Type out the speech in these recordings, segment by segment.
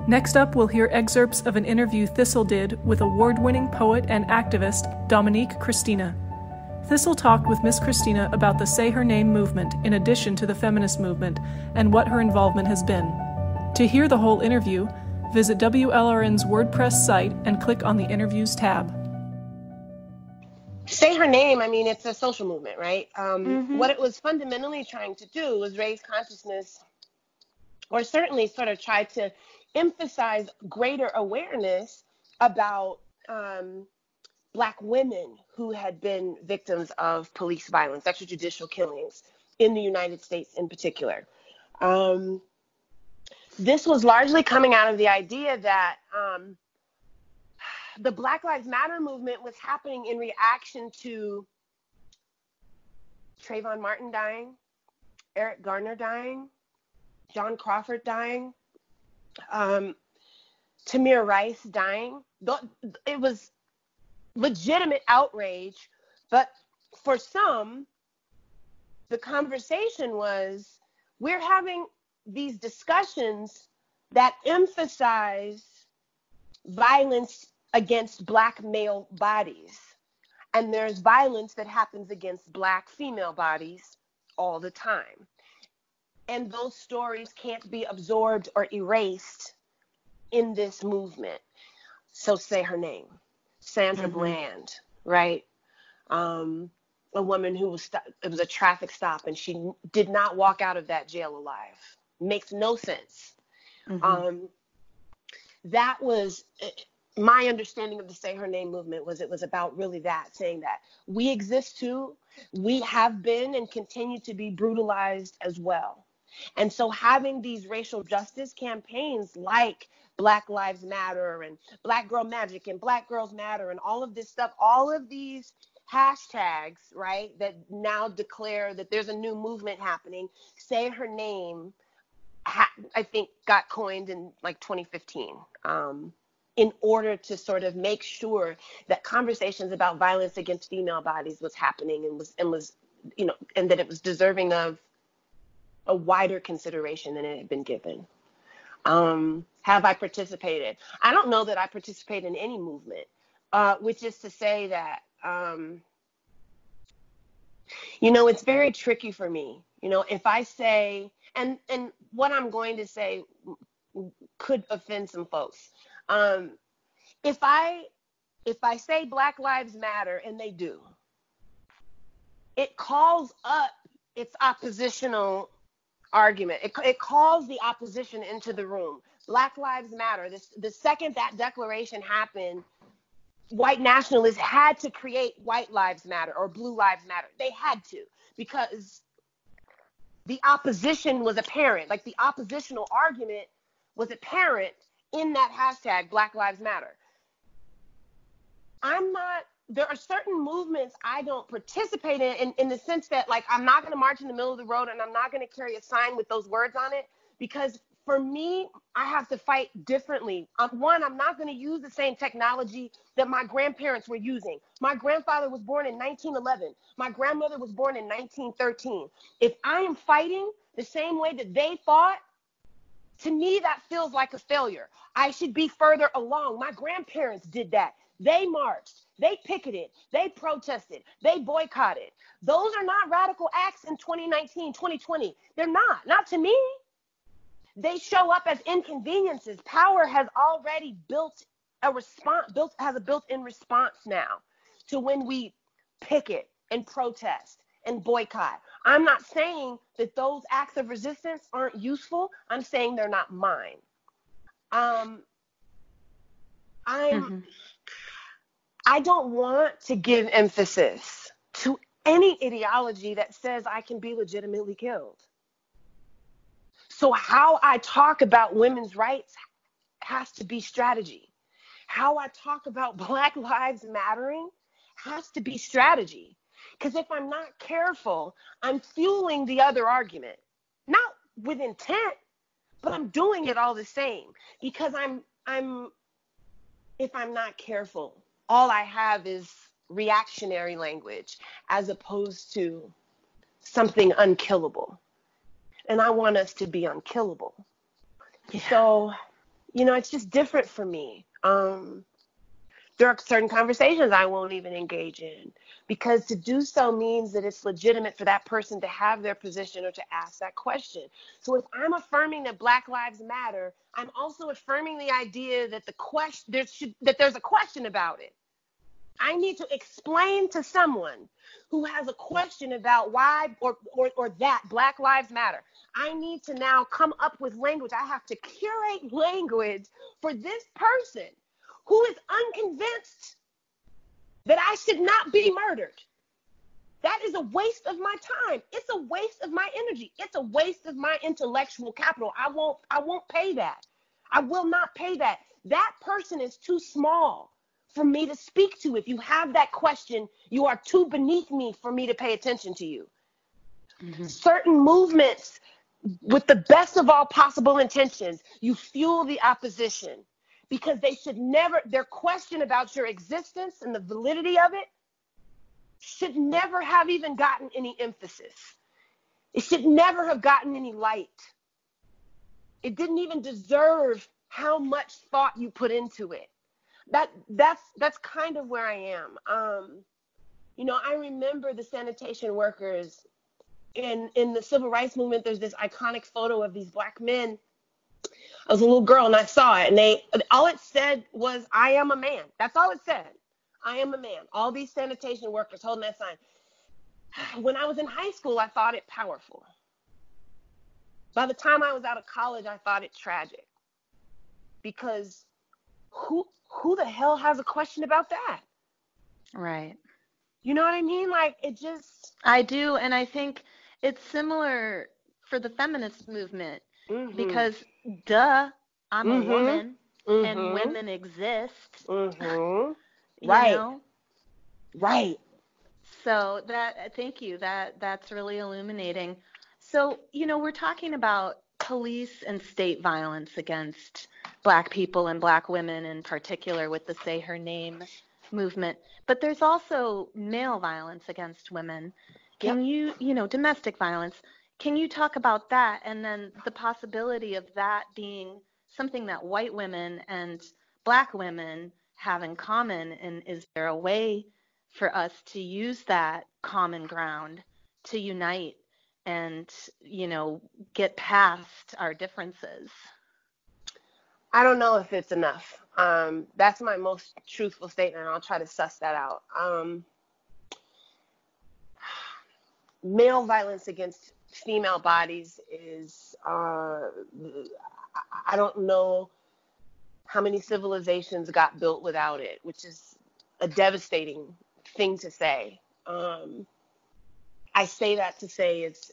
Next up, we'll hear excerpts of an interview Thistle did with award-winning poet and activist Dominique Christina. Thistle talked with Miss Christina about the Say Her Name movement in addition to the feminist movement and what her involvement has been. To hear the whole interview, visit WLRN's WordPress site and click on the Interviews tab. Say Her Name, I mean, it's a social movement, right? What it was fundamentally trying to do was raise consciousness, or certainly sort of try to emphasize greater awareness about Black women who had been victims of police violence, extrajudicial killings in the United States in particular. This was largely coming out of the idea that the Black Lives Matter movement was happening in reaction to Trayvon Martin dying, Eric Garner dying, John Crawford dying, Tamir Rice dying. It was legitimate outrage, but for some, the conversation was, we're having these discussions that emphasize violence against Black male bodies, and there's violence that happens against Black female bodies all the time. And those stories can't be absorbed or erased in this movement. So Say Her Name. Sandra Bland, right? A woman who it was a traffic stop and she did not walk out of that jail alive. Makes no sense. That was my understanding of the Say Her Name movement. Was it was about really that, saying that we exist too. We have been and continue to be brutalized as well. And so having these racial justice campaigns like Black Lives Matter and Black Girl Magic and Black Girls Matter and all of this stuff, all of these hashtags, right, that now declare that there's a new movement happening. Say Her Name, I think, got coined in like 2015 in order to sort of make sure that conversations about violence against female bodies was happening and was and that it was deserving of a wider consideration than it had been given. Have I participated? I don't know that I participate in any movement, which is to say that, it's very tricky for me. If I say, and what I'm going to say could offend some folks. If I say Black Lives Matter, and they do, it calls up its oppositional argument. It calls the opposition into the room. Black Lives Matter. The second that declaration happened, white nationalists had to create White Lives Matter or Blue Lives Matter. They had to, because the opposition was apparent. Like, the oppositional argument was apparent in that hashtag, Black Lives Matter. There are certain movements I don't participate in the sense that, like, I'm not going to march in the middle of the road and I'm not going to carry a sign with those words on it, because for me, I have to fight differently. One, I'm not going to use the same technology that my grandparents were using. My grandfather was born in 1911. My grandmother was born in 1913. If I am fighting the same way that they fought, to me, that feels like a failure. I should be further along. My grandparents did that. They marched, they picketed, they protested, they boycotted. Those are not radical acts in 2019, 2020. They're not to me. They show up as inconveniences. Power has already has a built-in response now to when we picket and protest and boycott. I'm not saying that those acts of resistance aren't useful. I'm saying they're not mine. I don't want to give emphasis to any ideology that says I can be legitimately killed. So how I talk about women's rights has to be strategy. How I talk about Black Lives Mattering has to be strategy. Because if I'm not careful, I'm fueling the other argument. Not with intent, but I'm doing it all the same. Because if I'm not careful, all I have is reactionary language as opposed to something unkillable. And I want us to be unkillable. Yeah. So it's just different for me. There are certain conversations I won't even engage in, because to do so means that it's legitimate for that person to have their position or to ask that question. So if I'm affirming that Black Lives Matter, I'm also affirming the idea that there's a question about it. I need to explain to someone who has a question about why or that Black Lives Matter. I need to now come up with language. I have to curate language for this person who is unconvinced that I should not be murdered. That is a waste of my time. It's a waste of my energy. It's a waste of my intellectual capital. I won't pay that. I will not pay that. That person is too small for me to speak to. If you have that question, you are too beneath me for me to pay attention to you. Mm-hmm. Certain movements, with the best of all possible intentions, you fuel the opposition, because they should never, their question about your existence and the validity of it should never have even gotten any emphasis. It should never have gotten any light. It didn't even deserve how much thought you put into it. That's kind of where I am. I remember the sanitation workers in the civil rights movement. There's this iconic photo of these Black men. I was a little girl and I saw it, and all it said was, "I am a man." That's all it said. I am a man. All these sanitation workers holding that sign. When I was in high school, I thought it powerful. By the time I was out of college, I thought it tragic. Because who the hell has a question about that? Right. You know what I mean? Like, it just... I do, and I think it's similar for the feminist movement. Mm-hmm. Because, I'm a woman, and women exist. Mm-hmm. Right. Right. So thank you. That's really illuminating. So, we're talking about police and state violence against Black people and Black women in particular with the Say Her Name movement. But there's also male violence against women. Can you, domestic violence. Can you talk about that, and then the possibility of that being something that white women and Black women have in common, and is there a way for us to use that common ground to unite and, get past our differences? I don't know if it's enough. That's my most truthful statement, and I'll try to suss that out. Male violence against female bodies is, I don't know how many civilizations got built without it, which is a devastating thing to say. I say that to say it's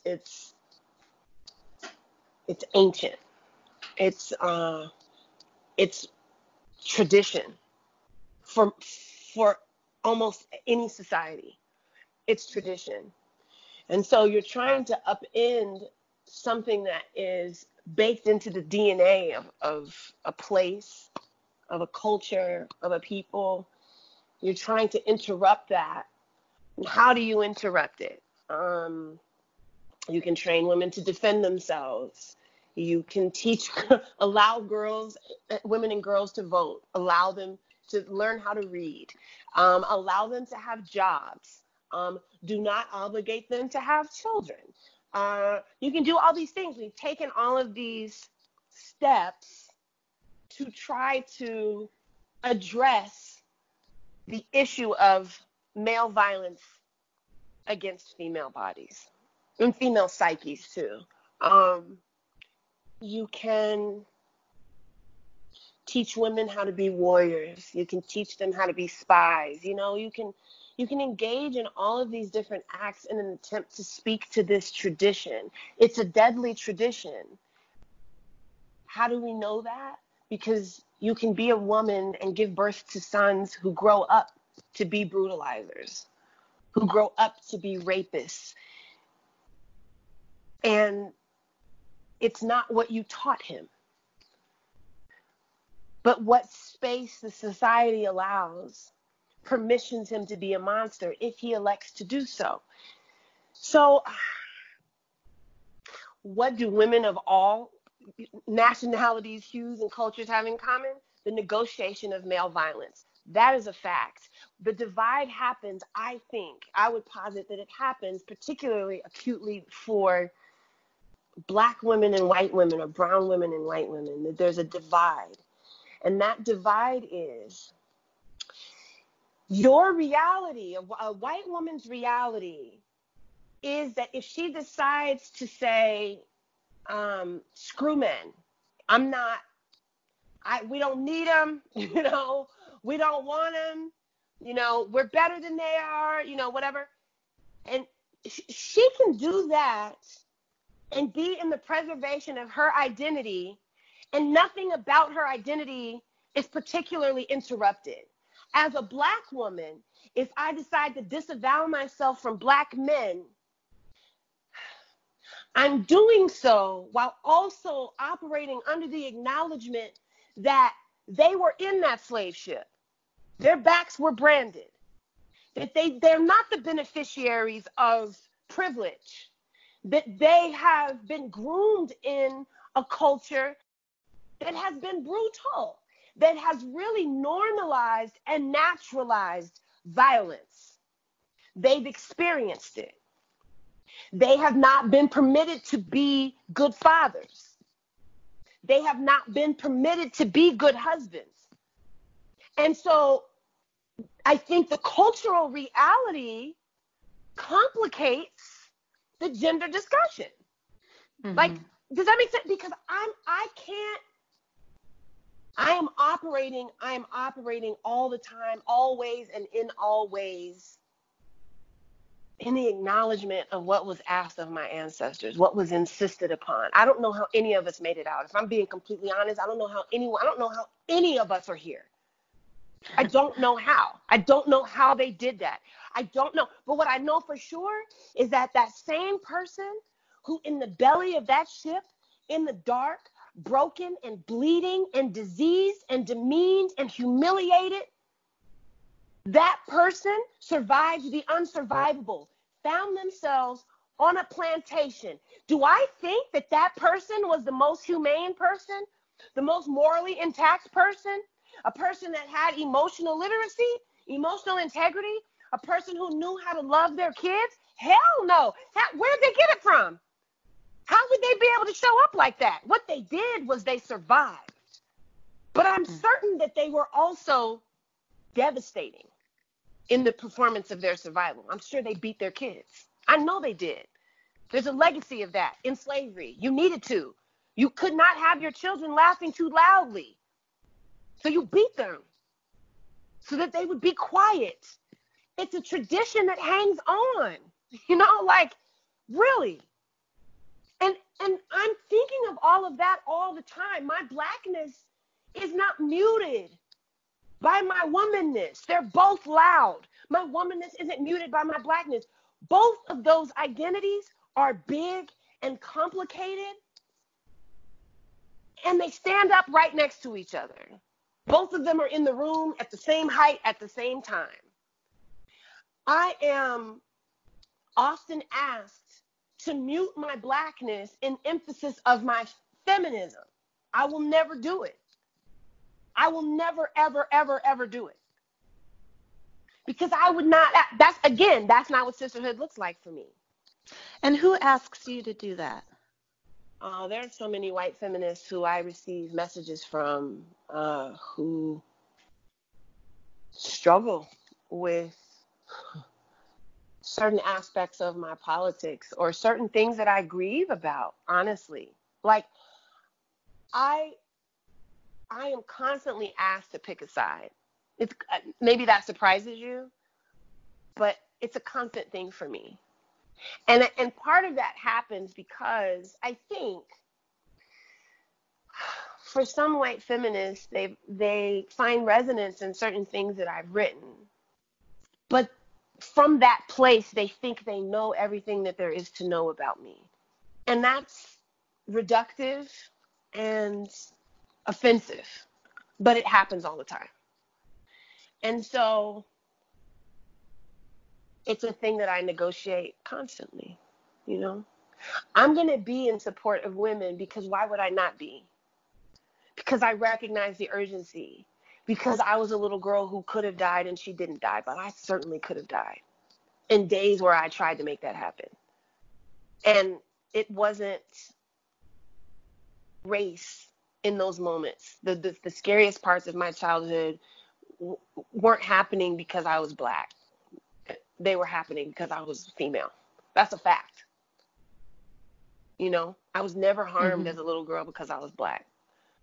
ancient. It's tradition for almost any society. It's tradition. And so you're trying to upend something that is baked into the DNA of a place, of a culture, of a people. You're trying to interrupt that. And how do you interrupt it? You can train women to defend themselves. You can allow women and girls to vote, allow them to learn how to read, allow them to have jobs. Do not obligate them to have children. You can do all these things. We've taken all of these steps to try to address the issue of male violence against female bodies and female psyches too. You can teach women how to be warriors. You can teach them how to be spies. You can engage in all of these different acts in an attempt to speak to this tradition. It's a deadly tradition. How do we know that? Because you can be a woman and give birth to sons who grow up to be brutalizers, who grow up to be rapists. And it's not what you taught him, but what space the society allows permissions him to be a monster if he elects to do so. So what do women of all nationalities, hues, and cultures have in common? The negotiation of male violence. That is a fact. The divide happens, I would posit that it happens particularly acutely for Black women and white women, or brown women and white women, that there's a divide. And that divide is your reality, a white woman's reality, is that if she decides to say, screw men, we don't need them, we don't want them, we're better than they are, whatever. And she can do that and be in the preservation of her identity, and nothing about her identity is particularly interrupted. As a Black woman, if I decide to disavow myself from Black men, I'm doing so while also operating under the acknowledgement that they were in that slave ship. Their backs were branded. That they're not the beneficiaries of privilege. That they have been groomed in a culture that has been brutal, that has really normalized and naturalized violence. They've experienced it. They have not been permitted to be good fathers. They have not been permitted to be good husbands. And so I think the cultural reality complicates the gender discussion. Mm-hmm. Like, does that make sense? Because I am operating all the time, always and in all ways, in the acknowledgement of what was asked of my ancestors, what was insisted upon. I don't know how any of us made it out. If I'm being completely honest, I don't know how any of us are here. I don't know how. I don't know how they did that. I don't know. But what I know for sure is that same person who in the belly of that ship, in the dark, broken and bleeding and diseased and demeaned and humiliated, that person survived the unsurvivable, found themselves on a plantation. Do I think that person was the most humane person, the most morally intact person, a person that had emotional literacy, emotional integrity, a person who knew how to love their kids? Hell no. Where'd they get it from? How would they be able to show up like that? What they did was they survived. But I'm certain that they were also devastating in the performance of their survival. I'm sure they beat their kids. I know they did. There's a legacy of that in slavery. You needed to. You could not have your children laughing too loudly. So you beat them so that they would be quiet. It's a tradition that hangs on, really. And I'm thinking of all of that all the time. My Blackness is not muted by my womanness. They're both loud. My womanness isn't muted by my Blackness. Both of those identities are big and complicated, and they stand up right next to each other. Both of them are in the room at the same height at the same time. I am often asked to mute my Blackness in emphasis of my feminism. I will never do it. I will never, ever, ever, ever do it. Because I would not, that's not what sisterhood looks like for me. And who asks you to do that? There are so many white feminists who I receive messages from who struggle with certain aspects of my politics or certain things that I grieve about, honestly. Like, I am constantly asked to pick a side. It's maybe that surprises you, but it's a constant thing for me. And part of that happens because I think for some white feminists, they find resonance in certain things that I've written. But from that place, they think they know everything that there is to know about me. And that's reductive and offensive, but it happens all the time. And so it's a thing that I negotiate constantly, I'm going to be in support of women because why would I not be? Because I recognize the urgency. Because I was a little girl who could have died and she didn't die, but I certainly could have died in days where I tried to make that happen. And it wasn't race in those moments. The scariest parts of my childhood weren't happening because I was Black. They were happening because I was female. That's a fact. You know, I was never harmed as a little girl because I was Black.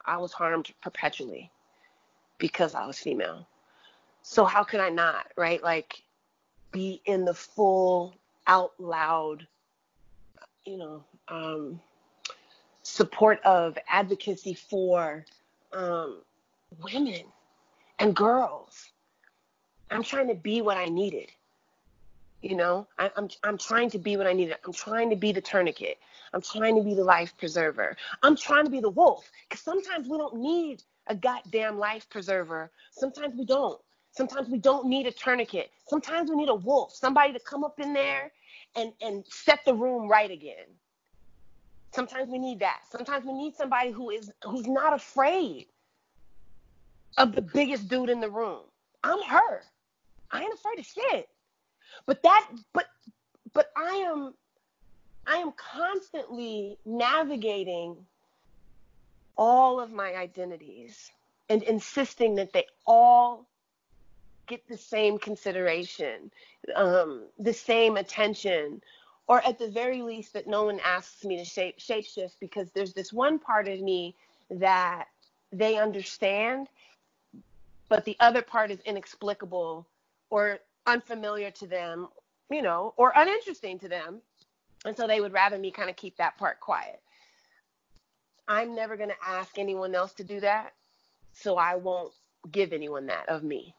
I was harmed perpetually because I was female. So how could I not, right? Like, be in the full, out loud, you know, support of, advocacy for women and girls. I'm trying to be what I needed. You know, I'm trying to be what I needed. I'm trying to be the tourniquet. I'm trying to be the life preserver. I'm trying to be the wolf. Because sometimes we don't need a goddamn life preserver. Sometimes we don't. Sometimes we don't need a tourniquet. Sometimes we need a wolf, somebody to come up in there and set the room right again. Sometimes we need that. Sometimes we need somebody who's not afraid of the biggest dude in the room. I'm her. I ain't afraid of shit. But I am constantly navigating all of my identities and insisting that they all get the same consideration, the same attention, or at the very least that no one asks me to shapeshift, because there's this one part of me that they understand, but the other part is inexplicable or unfamiliar to them, you know, or uninteresting to them. And so they would rather me kind of keep that part quiet. I'm never going to ask anyone else to do that, so I won't give anyone that of me.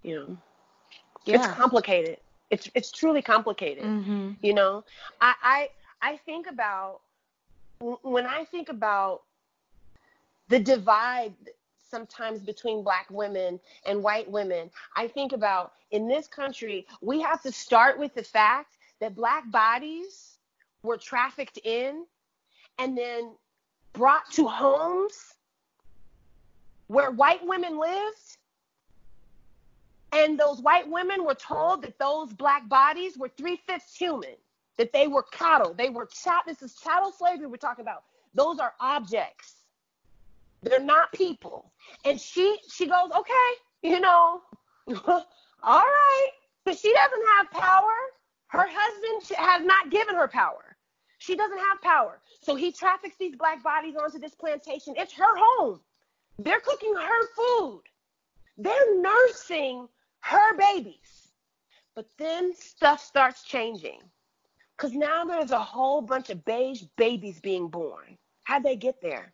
You know, It's complicated. It's truly complicated. You know, I think about, when I think about the divide sometimes between Black women and white women, I think about, in this country, we have to start with the fact that Black bodies were trafficked in and then brought to homes where white women lived. And those white women were told that those Black bodies were 3/5 human, that they were cattle. They were this is chattel slavery we're talking about. Those are objects. They're not people. And she goes, okay, you know, all right. But she doesn't have power. Her husband has not given her power. She doesn't have power. So he traffics these Black bodies onto this plantation. It's her home. They're cooking her food. They're nursing her babies. But then stuff starts changing, because now there's a whole bunch of beige babies being born. How'd they get there?